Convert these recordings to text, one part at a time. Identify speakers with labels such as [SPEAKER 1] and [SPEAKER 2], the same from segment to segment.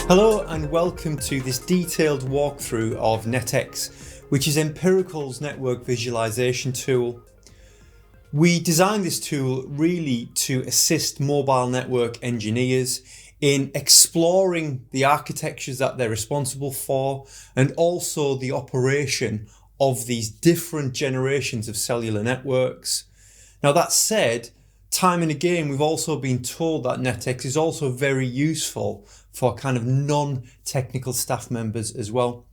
[SPEAKER 1] Hello and welcome to this detailed walkthrough of NetX, which is Mpirical's network visualization tool. We designed this tool really to assist mobile network engineers in exploring the architectures that they're responsible for and also the operation of these different generations of cellular networks. Now that said, time and again we've also been told that NetX is also very useful for kind of non-technical staff members as well.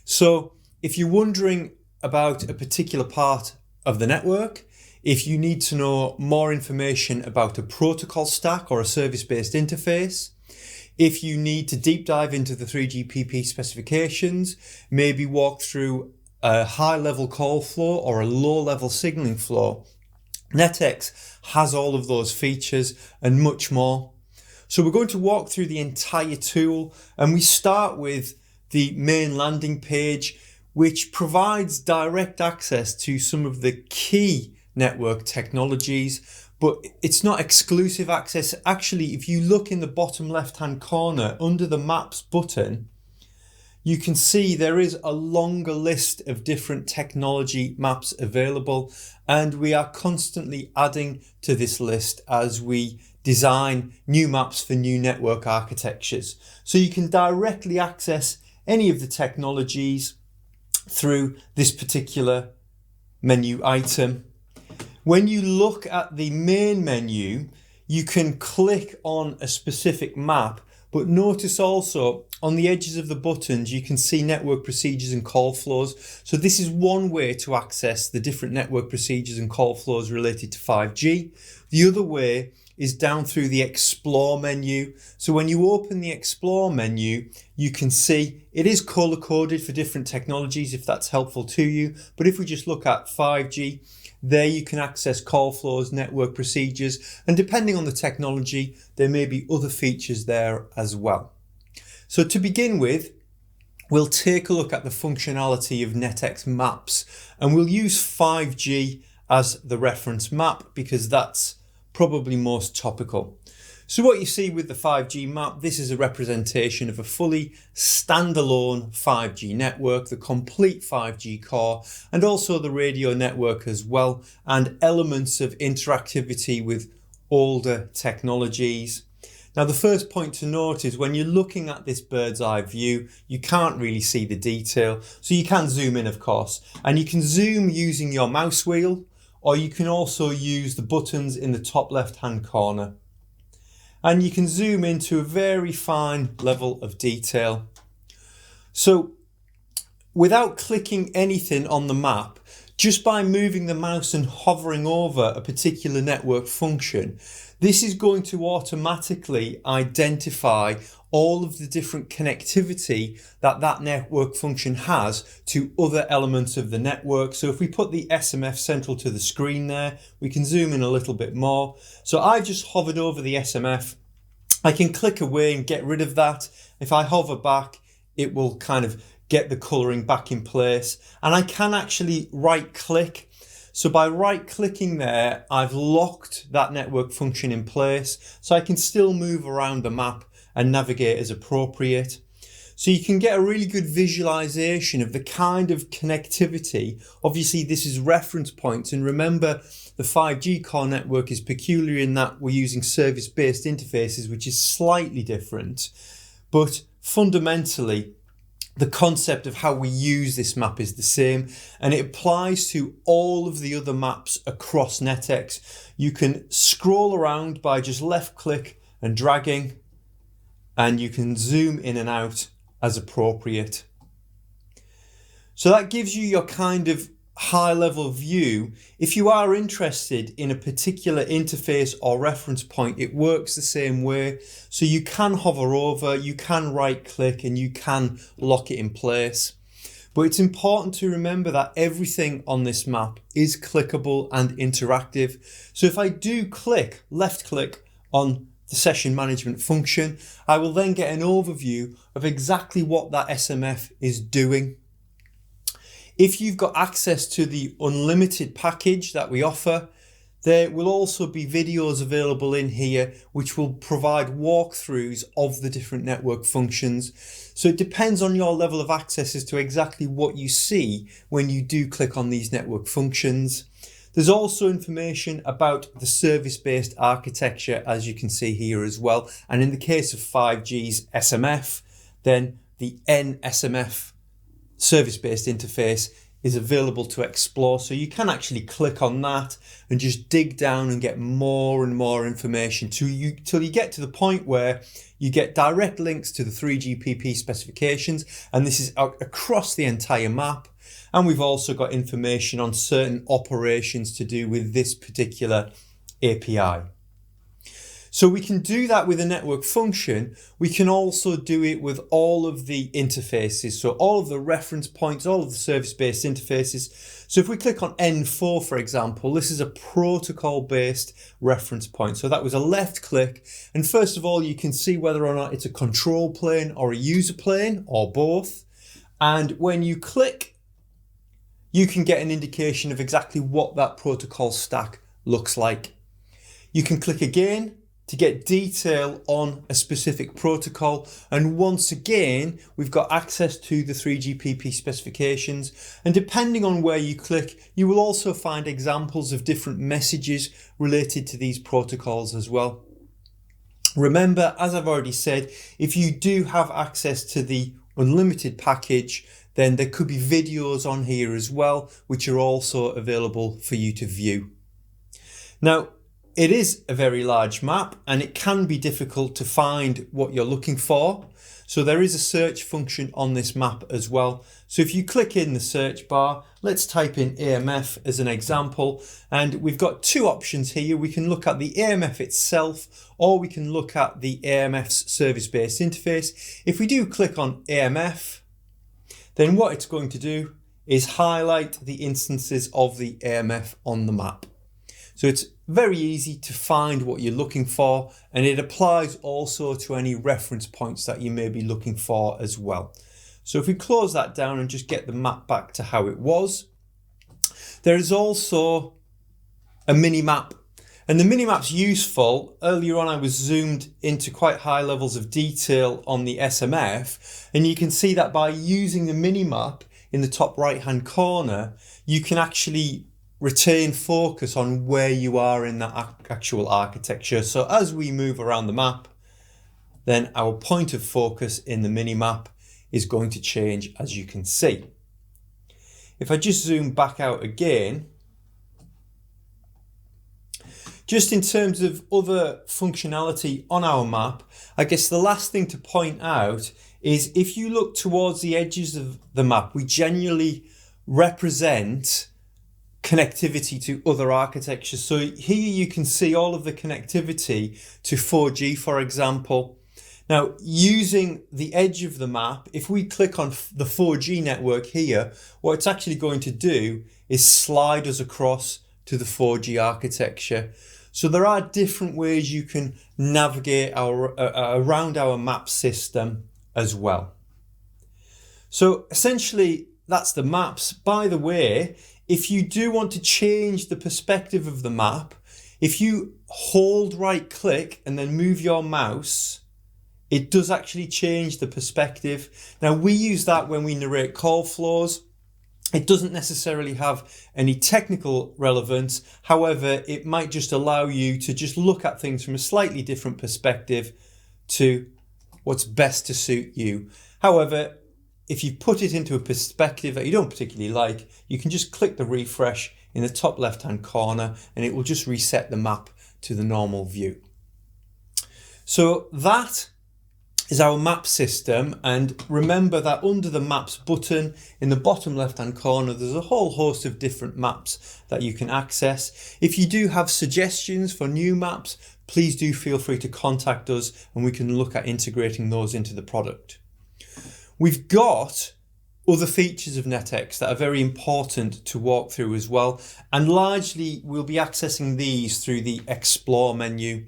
[SPEAKER 1] So if you're wondering about a particular part of the network, if you need to know more information about a protocol stack or a service-based interface, if you need to deep dive into the 3GPP specifications, maybe walk through a high-level call flow or a low-level signaling flow, NetX has all of those features and much more. So we're going to walk through the entire tool, and we start with the main landing page, which provides direct access to some of the key network technologies, but it's not exclusive access. Actually, if you look in the bottom left-hand corner under the Maps button, you can see there is a longer list of different technology maps available, and we are constantly adding to this list as we design new maps for new network architectures. So you can directly access any of the technologies through this particular menu item. When you look at the main menu, you can click on a specific map, but notice also on the edges of the buttons, you can see network procedures and call flows. So this is one way to access the different network procedures and call flows related to 5G. The other way is down through the Explore menu. So when you open the Explore menu, you can see it is color coded for different technologies if that's helpful to you. But if we just look at 5G, there you can access call flows, network procedures, and depending on the technology, there may be other features there as well. So to begin with, we'll take a look at the functionality of NetX maps, and we'll use 5G as the reference map because that's probably most topical. So what you see with the 5G map, this is a representation of a fully standalone 5G network, the complete 5G core, and also the radio network as well, and elements of interactivity with older technologies. Now, the first point to note is when you're looking at this bird's eye view, you can't really see the detail. So you can zoom in, of course, and you can zoom using your mouse wheel, or you can also use the buttons in the top left-hand corner. And you can zoom into a very fine level of detail. So without clicking anything on the map, just by moving the mouse and hovering over a particular network function, this is going to automatically identify all of the different connectivity that that network function has to other elements of the network. So if we put the SMF central to the screen there, we can zoom in a little bit more. So I just hovered over the SMF. I can click away and get rid of that. If I hover back, it will kind of get the coloring back in place. And I can actually right click. So by right clicking there, I've locked that network function in place. So I can still move around the map and navigate as appropriate. So you can get a really good visualization of the kind of connectivity. Obviously, this is reference points. And remember, the 5G core network is peculiar in that we're using service-based interfaces, which is slightly different. But fundamentally, the concept of how we use this map is the same, and it applies to all of the other maps across NetX. You can scroll around by just left click and dragging, and you can zoom in and out as appropriate. So that gives you your kind of high level view. If you are interested in a particular interface or reference point, it works the same way. So you can hover over, you can right click, and you can lock it in place. But it's important to remember that everything on this map is clickable and interactive. So if I do left click on the session management function, I will then get an overview of exactly what that SMF is doing. If you've got access to the unlimited package that we offer, There will also be videos available in here which will provide walkthroughs of the different network functions. So it depends on your level of access as to exactly what you see when you do click on these network functions. There's also information about the service-based architecture, as you can see here as well. And in the case of 5G's SMF, then the NSMF service-based interface is available to explore. So you can actually click on that and just dig down and get more and more information till you get to the point where you get direct links to the 3GPP specifications, and this is across the entire map. And we've also got information on certain operations to do with this particular API. So we can do that with a network function. We can also do it with all of the interfaces. So all of the reference points, all of the service-based interfaces. So if we click on N4, for example, this is a protocol-based reference point. So that was a left click. And first of all, you can see whether or not it's a control plane or a user plane or both. And when you click, you can get an indication of exactly what that protocol stack looks like. You can click again to get detail on a specific protocol. And once again, we've got access to the 3GPP specifications. And depending on where you click, you will also find examples of different messages related to these protocols as well. Remember, as I've already said, if you do have access to the unlimited package, then there could be videos on here as well, which are also available for you to view. Now, it is a very large map and it can be difficult to find what you're looking for. So there is a search function on this map as well. So if you click in the search bar, let's type in AMF as an example. And we've got two options here. We can look at the AMF itself, or we can look at the AMF's service-based interface. If we do click on AMF, then what it's going to do is highlight the instances of the AMF on the map. So it's very easy to find what you're looking for, and it applies also to any reference points that you may be looking for as well. So if we close that down and just get the map back to how it was, there is also a mini map. And the mini map's useful. Earlier on I was zoomed into quite high levels of detail on the SMF, and you can see that by using the mini map in the top right hand corner, you can actually retain focus on where you are in that actual architecture. So as we move around the map, then our point of focus in the mini map is going to change, as you can see. If I just zoom back out again, just in terms of other functionality on our map, I guess the last thing to point out is if you look towards the edges of the map, we generally represent connectivity to other architectures. So here you can see all of the connectivity to 4G, for example. Now, using the edge of the map, if we click on the 4G network here, what it's actually going to do is slide us across to the 4G architecture. So there are different ways you can navigate around our map system as well. So essentially, that's the maps. By the way, if you do want to change the perspective of the map, if you hold right click and then move your mouse, it does actually change the perspective. Now we use that when we narrate call flows. It doesn't necessarily have any technical relevance. However, it might just allow you to just look at things from a slightly different perspective to what's best to suit you. However, if you put it into a perspective that you don't particularly like, you can just click the refresh in the top left-hand corner and it will just reset the map to the normal view. So that is our map system, and remember that under the maps button in the bottom left-hand corner, there's a whole host of different maps that you can access. If you do have suggestions for new maps, please do feel free to contact us and we can look at integrating those into the product. We've got other features of NetX that are very important to walk through as well, and largely we'll be accessing these through the Explore menu.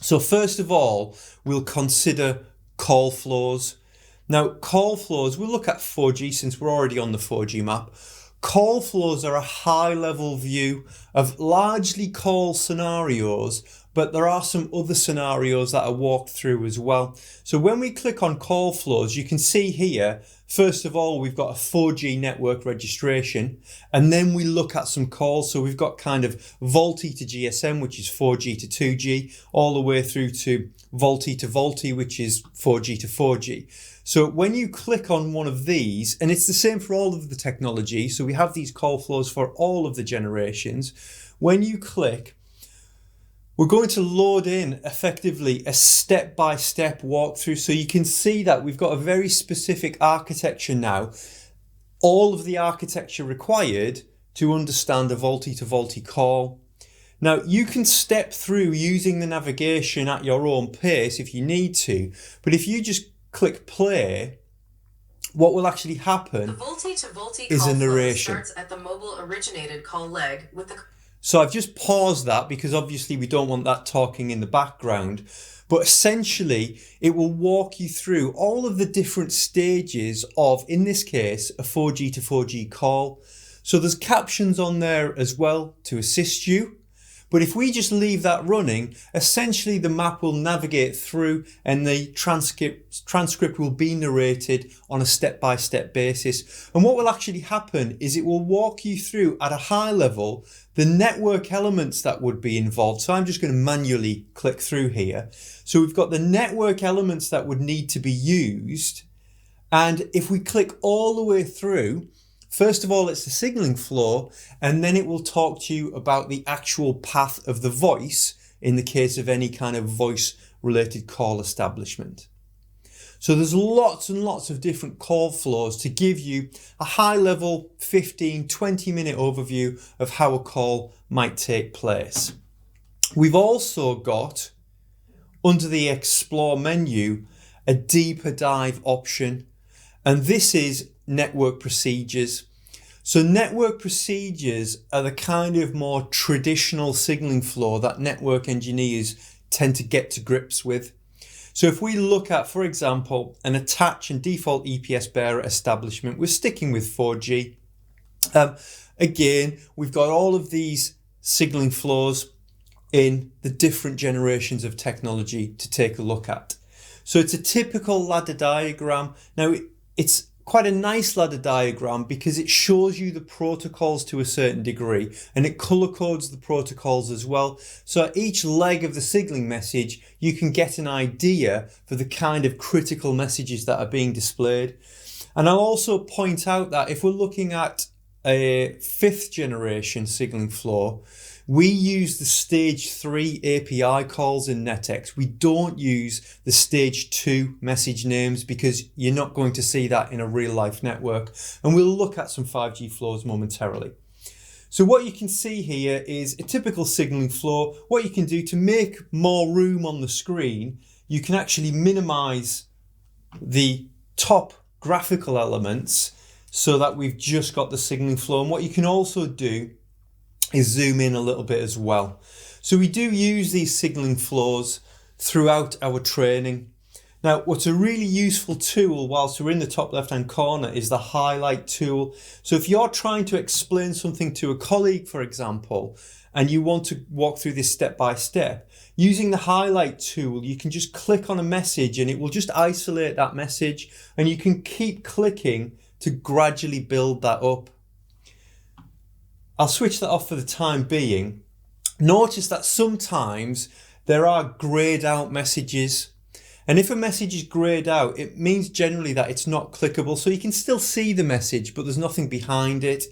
[SPEAKER 1] So first of all, we'll consider call flows. Now, call flows, we'll look at 4G since we're already on the 4G map. Call flows are a high-level view of largely call scenarios, but there are some other scenarios that are walked through as well. So when we click on call flows, you can see here, first of all, we've got a 4G network registration, and then we look at some calls. So we've got kind of VoLTE to GSM, which is 4G to 2G, all the way through to VoLTE to VoLTE, which is 4G to 4G. So when you click on one of these, and it's the same for all of the technology, so we have these call flows for all of the generations. When you click, we're going to load in effectively a step-by-step walkthrough. So you can see that we've got a very specific architecture now, all of the architecture required to understand a VoLTE to VoLTE call. Now you can step through using the navigation at your own pace if you need to, but if you just click play, what will actually happen is a narration.
[SPEAKER 2] Starts at the mobile originated call leg with the...
[SPEAKER 1] So I've just paused that because obviously we don't want that talking in the background, but essentially it will walk you through all of the different stages of, in this case, a 4G to 4G call. So there's captions on there as well to assist you. But if we just leave that running, essentially the map will navigate through and the transcript will be narrated on a step-by-step basis. And what will actually happen is it will walk you through at a high level the network elements that would be involved. So I'm just going to manually click through here. So we've got the network elements that would need to be used. And if we click all the way through, first of all, it's the signaling flow, and then it will talk to you about the actual path of the voice in the case of any kind of voice related call establishment. So there's lots and lots of different call flows to give you a high level 15-20 minute overview of how a call might take place. We've also got, under the Explore menu, a deeper dive option, and this is network procedures. So network procedures are the kind of more traditional signaling flow that network engineers tend to get to grips with. So if we look at, for example, an attach and default EPS bearer establishment, we're sticking with 4G. Again, we've got all of these signaling flows in the different generations of technology to take a look at. So it's a typical ladder diagram. Now, it's quite a nice ladder diagram because it shows you the protocols to a certain degree and it color codes the protocols as well. So at each leg of the signaling message, you can get an idea for the kind of critical messages that are being displayed. And I'll also point out that if we're looking at a 5th generation signaling flow, we use the stage 3 API calls in NetX. We don't use the stage 2 message names because you're not going to see that in a real life network. And we'll look at some 5G flows momentarily. So what you can see here is a typical signaling flow. What you can do to make more room on the screen, you can actually minimize the top graphical elements so that we've just got the signaling flow. And what you can also do is zoom in a little bit as well. So we do use these signaling flows throughout our training. Now, what's a really useful tool whilst we're in the top left-hand corner is the highlight tool. So if you're trying to explain something to a colleague, for example, and you want to walk through this step by step, using the highlight tool, you can just click on a message and it will just isolate that message, and you can keep clicking to gradually build that up. I'll switch that off for the time being. Notice that sometimes there are grayed out messages. And if a message is grayed out, it means generally that it's not clickable. So you can still see the message, but there's nothing behind it.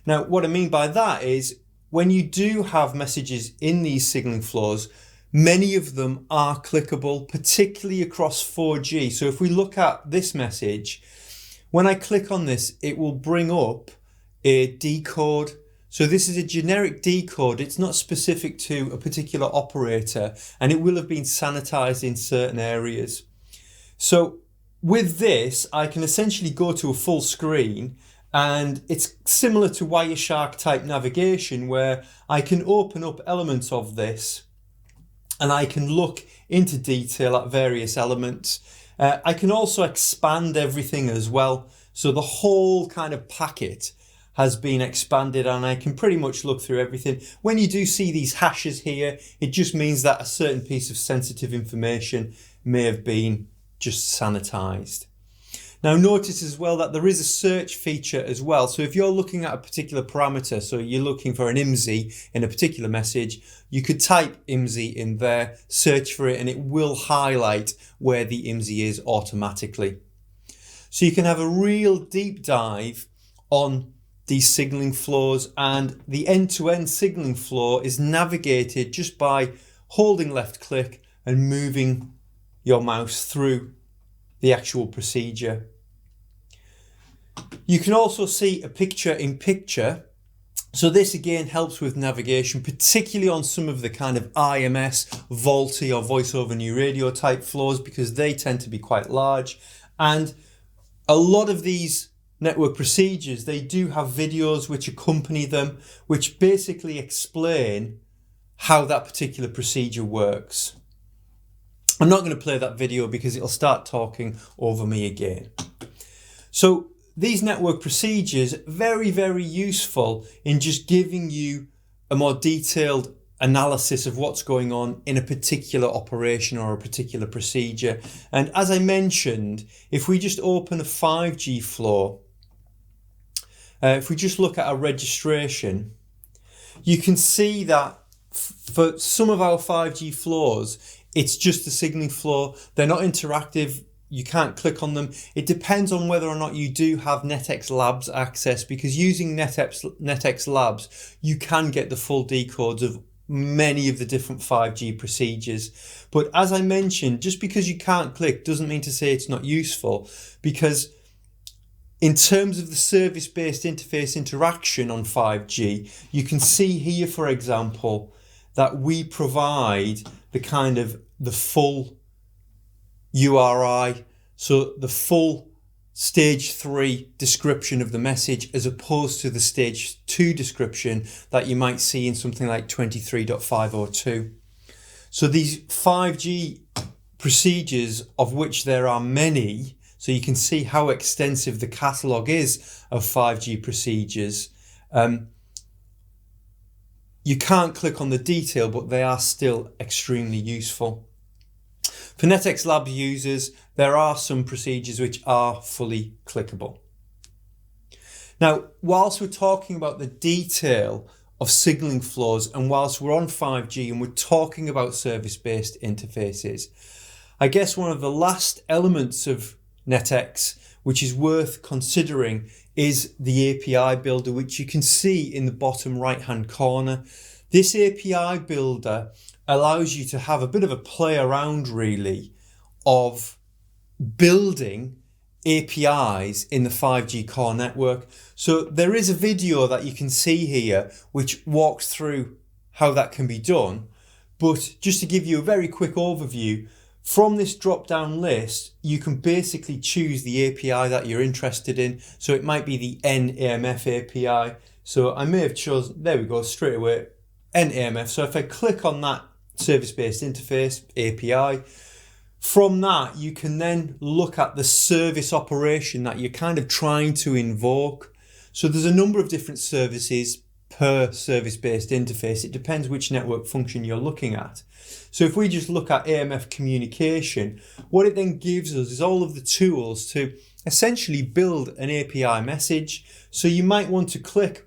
[SPEAKER 1] Now, what I mean by that is when you do have messages in these signaling flows, many of them are clickable, particularly across 4G. So if we look at this message, when I click on this, it will bring up a decode. So this is a generic decode. It's not specific to a particular operator, and it will have been sanitized in certain areas. So with this, I can essentially go to a full screen, and it's similar to Wireshark type navigation where I can open up elements of this and I can look into detail at various elements. I can also expand everything as well. So the whole kind of packet has been expanded, and I can pretty much look through everything. When you do see these hashes here, it just means that a certain piece of sensitive information may have been just sanitized. Now notice as well that there is a search feature as well. So if you're looking at a particular parameter, so you're looking for an IMSI in a particular message, you could type IMSI in there, search for it, and it will highlight where the IMSI is automatically. So you can have a real deep dive on these signaling flows, and the end-to-end signaling flow is navigated just by holding left click and moving your mouse through the actual procedure. You can also see a picture in picture. So this again helps with navigation, particularly on some of the kind of IMS, VoLTE or voice over new radio type flows, because they tend to be quite large. And a lot of these network procedures, they do have videos which accompany them, which basically explain how that particular procedure works. I'm not going to play that video because it'll start talking over me again. So these network procedures, very, very useful in just giving you a more detailed analysis of what's going on in a particular operation or a particular procedure. And as I mentioned, if we just open a 5G flow, if we just look at our registration, you can see that for some of our 5G flows, it's just a signaling flow. They're not interactive. You can't click on them. It depends on whether or not you do have NetX Labs access, because using NetX Labs, you can get the full decodes of many of the different 5G procedures. But as I mentioned, just because you can't click doesn't mean to say it's not useful, because in terms of the service-based interface interaction on 5G, you can see here, for example, that we provide the full URI, so the full stage 3 description of the message, as opposed to the stage 2 description that you might see in something like 23.502. So these 5G procedures, of which there are many, so you can see how extensive the catalogue is of 5G procedures. You can't click on the detail, but they are still extremely useful. For NetX Lab users, there are some procedures which are fully clickable. Now, whilst we're talking about the detail of signaling flows, and whilst we're on 5G and we're talking about service-based interfaces, I guess one of the last elements of NetX which is worth considering is the API builder, which you can see in the bottom right-hand corner. This API builder allows you to have a bit of a play around, really, of building APIs in the 5G core network. So there is a video that you can see here which walks through how that can be done. But just to give you a very quick overview, from this drop-down list, you can basically choose the API that you're interested in. So it might be the NAMF API. So I may have chosen, there we go, straight away, NAMF. So if I click on that service-based interface API, from that, you can then look at the service operation that you're kind of trying to invoke. So there's a number of different services per service-based interface. It depends which network function you're looking at. So if we just look at AMF communication, what it then gives us is all of the tools to essentially build an API message. So you might want to click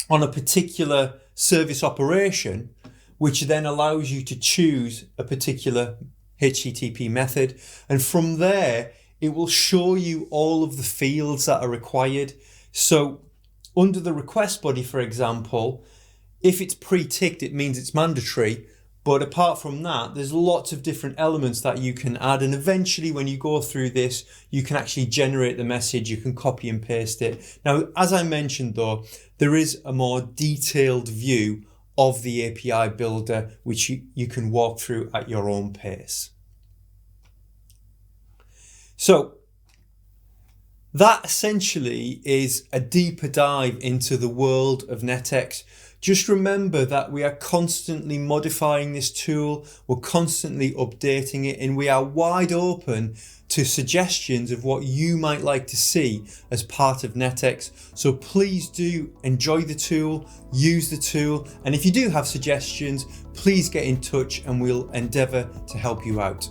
[SPEAKER 1] on a particular service operation, which then allows you to choose a particular HTTP method. And from there, it will show you all of the fields that are required. So under the request body, for example, if it's pre-ticked, it means it's mandatory. But apart from that, there's lots of different elements that you can add. And eventually, when you go through this, you can actually generate the message. You can copy and paste it. Now, as I mentioned, though, there is a more detailed view of the API builder, which you can walk through at your own pace. So that essentially is a deeper dive into the world of NetX, Just remember that we are constantly modifying this tool, we're constantly updating it, and we are wide open to suggestions of what you might like to see as part of NetX. So please do enjoy the tool, use the tool, and if you do have suggestions, please get in touch and we'll endeavour to help you out.